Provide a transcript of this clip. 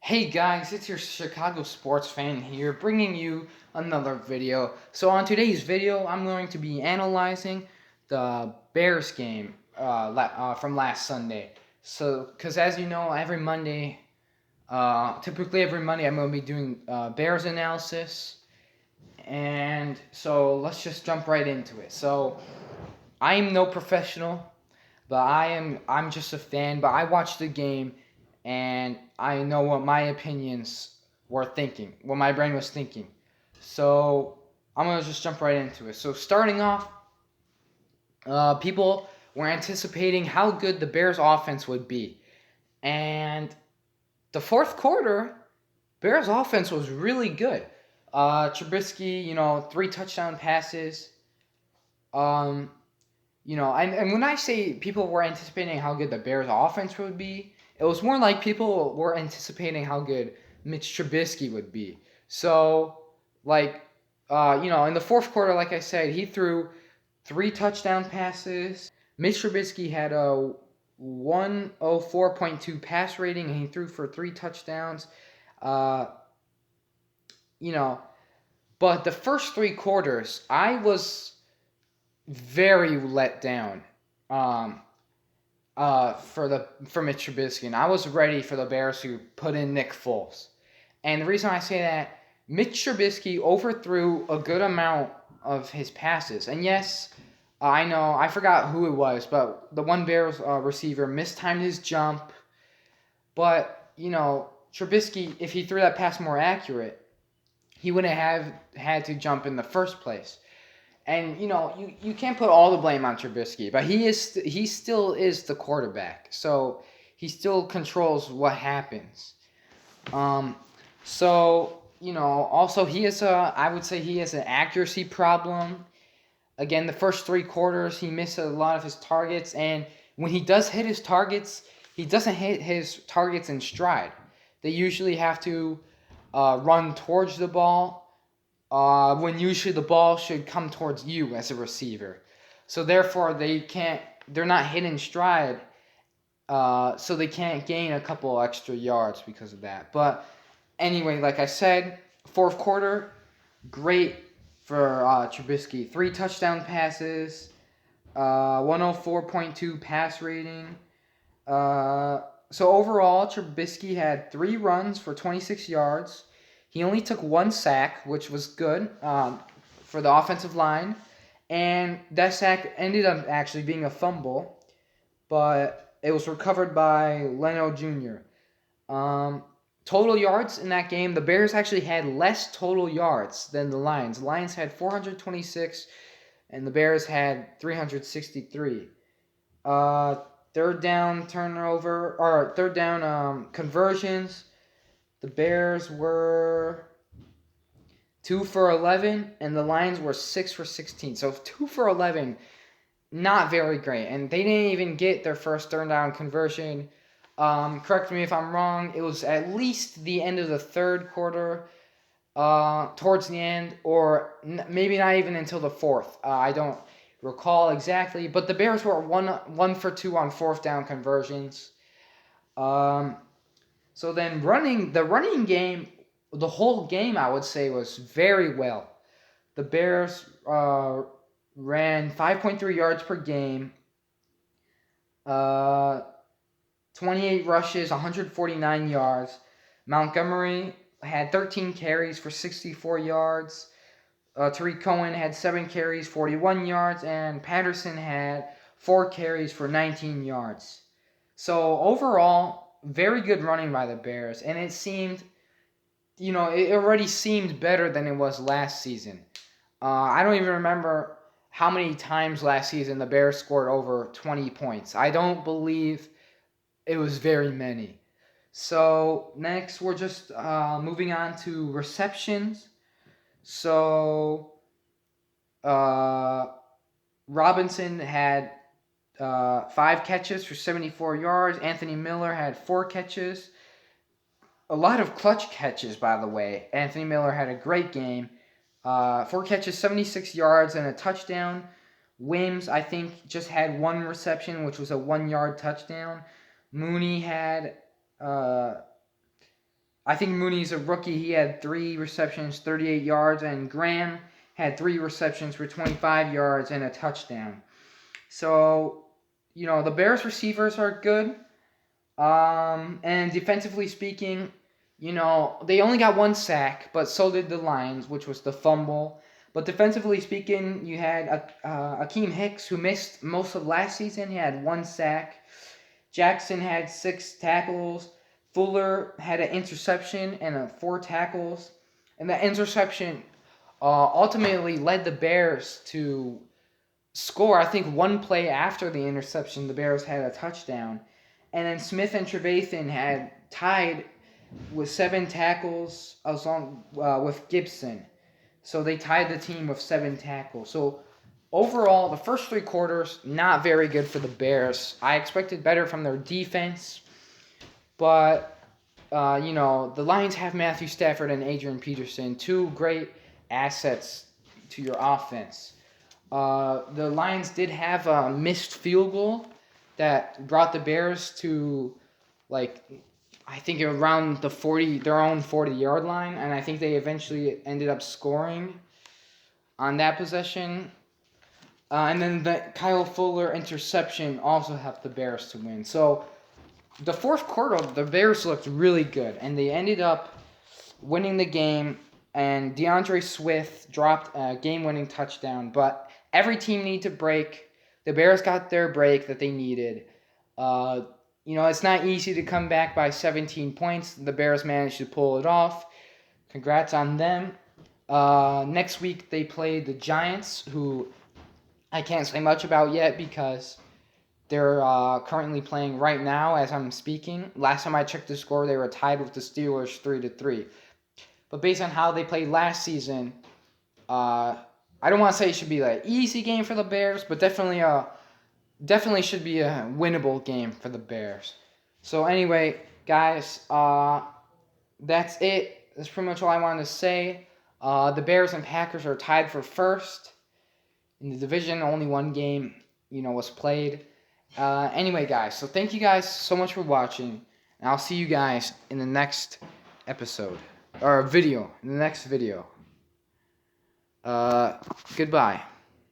Hey guys, it's your Chicago sports fan here, bringing you another video. So on today's video, I'm going to be analyzing the Bears game from last Sunday. So, because as you know, typically every Monday, I'm going to be doing Bears analysis. And so let's just jump right into it. So I am no professional, but I'm just a fan. But I watched the game, and I know what my opinions were thinking, what my brain was thinking. So I'm gonna just jump right into it. So starting off, people were anticipating how good the Bears' offense would be, and the fourth quarter, Bears' offense was really good. Trubisky, 3 touchdown passes. Um, and when I say people were anticipating how good the Bears' offense would be, it was more like people were anticipating how good Mitch Trubisky would be. So, like, in the fourth quarter, like I said, he threw 3 touchdown passes. Mitch Trubisky had a 104.2 pass rating, and he threw for 3 touchdowns. Uh, you know, but the first 3 quarters, I was very let down. Um, for Mitch Trubisky, and I was ready for the Bears to put in Nick Foles. And the reason I say that, Mitch Trubisky overthrew a good amount of his passes. And yes, I know I forgot who it was, but the one Bears receiver mistimed his jump. But Trubisky, if he threw that pass more accurate, he wouldn't have had to jump in the first place. And you can't put all the blame on Trubisky, but he still is the quarterback, so he still controls what happens. Um, also I would say he has an accuracy problem. Again, the first 3 quarters he missed a lot of his targets, and when he does hit his targets, he doesn't hit his targets in stride. They usually have to run towards the ball when usually the ball should come towards you as a receiver. So therefore, they're not hitting stride, so they can't gain a couple extra yards because of that. But anyway, like I said, fourth quarter, great for Trubisky. 3 touchdown passes, 104.2 pass rating. So overall, Trubisky had 3 runs for 26 yards. He only took 1 sack, which was good for the offensive line. And that sack ended up actually being a fumble, but it was recovered by Leno Jr. Total yards in that game, the Bears actually had less total yards than the Lions. The Lions had 426, and the Bears had 363. Uh, third down turnover or third down conversions. The Bears were 2 for 11, and the Lions were 6 for 16. So 2 for 11, not very great, and they didn't even get their first third down conversion. Correct me if I'm wrong. It was at least the end of the third quarter, towards the end, or maybe not even until the fourth. I don't recall exactly, but the Bears were one for 2 on fourth down conversions. Um, so then the running game, the whole game I would say was very well. The Bears ran 5.3 yards per game, uh, 28 rushes, 149 yards. Montgomery had 13 carries for 64 yards. Tariq Cohen had 7 carries, 41 yards, and Patterson had 4 carries for 19 yards. So overall, very good running by the Bears, and it seemed, it already seemed better than it was last season. I don't even remember how many times last season the Bears scored over 20 points. I don't believe it was very many. So next, we're just moving on to receptions. So uh, Robinson had 5 catches for 74 yards. Anthony Miller had 4 catches. A lot of clutch catches, by the way. Anthony Miller had a great game. 4 catches, 76 yards, and a touchdown. Wims, I think, just had 1 reception, which was a 1-yard touchdown. Mooney had uh, I think Mooney's a rookie. He had 3 receptions, 38 yards, and Graham had 3 receptions for 25 yards and a touchdown. So, the Bears receivers are good. And defensively speaking, they only got 1 sack, but so did the Lions, which was the fumble. But defensively speaking, you had Akeem Hicks, who missed most of last season. He had 1 sack. Jackson had 6 tackles. Fuller had an interception and 4 tackles. And that interception ultimately led the Bears to score. I think 1 play after the interception, the Bears had a touchdown. And then Smith and Trevathan had tied with 7 tackles along with Gibson. So they tied the team with 7 tackles. So overall, the first 3 quarters, not very good for the Bears. I expected better from their defense. But, the Lions have Matthew Stafford and Adrian Peterson, 2 great assets to your offense. The Lions did have a missed field goal that brought the Bears to, I think around their own 40-yard line, and I think they eventually ended up scoring on that possession. And then the Kyle Fuller interception also helped the Bears to win. So the fourth quarter, the Bears looked really good, and they ended up winning the game, and DeAndre Swift dropped a game-winning touchdown, but every team needs a break. The Bears got their break that they needed. It's not easy to come back by 17 points. The Bears managed to pull it off. Congrats on them. Next week, they play the Giants, who I can't say much about yet because they're currently playing right now as I'm speaking. Last time I checked the score, they were tied with the Steelers 3-3. But based on how they played last season, I don't want to say it should be an easy game for the Bears, but definitely should be a winnable game for the Bears. So anyway, guys, that's it. That's pretty much all I wanted to say. The Bears and Packers are tied for first in the division. Only 1 game, was played. Anyway, guys, so thank you guys so much for watching, and I'll see you guys in the next episode, or video, in the next video. Goodbye.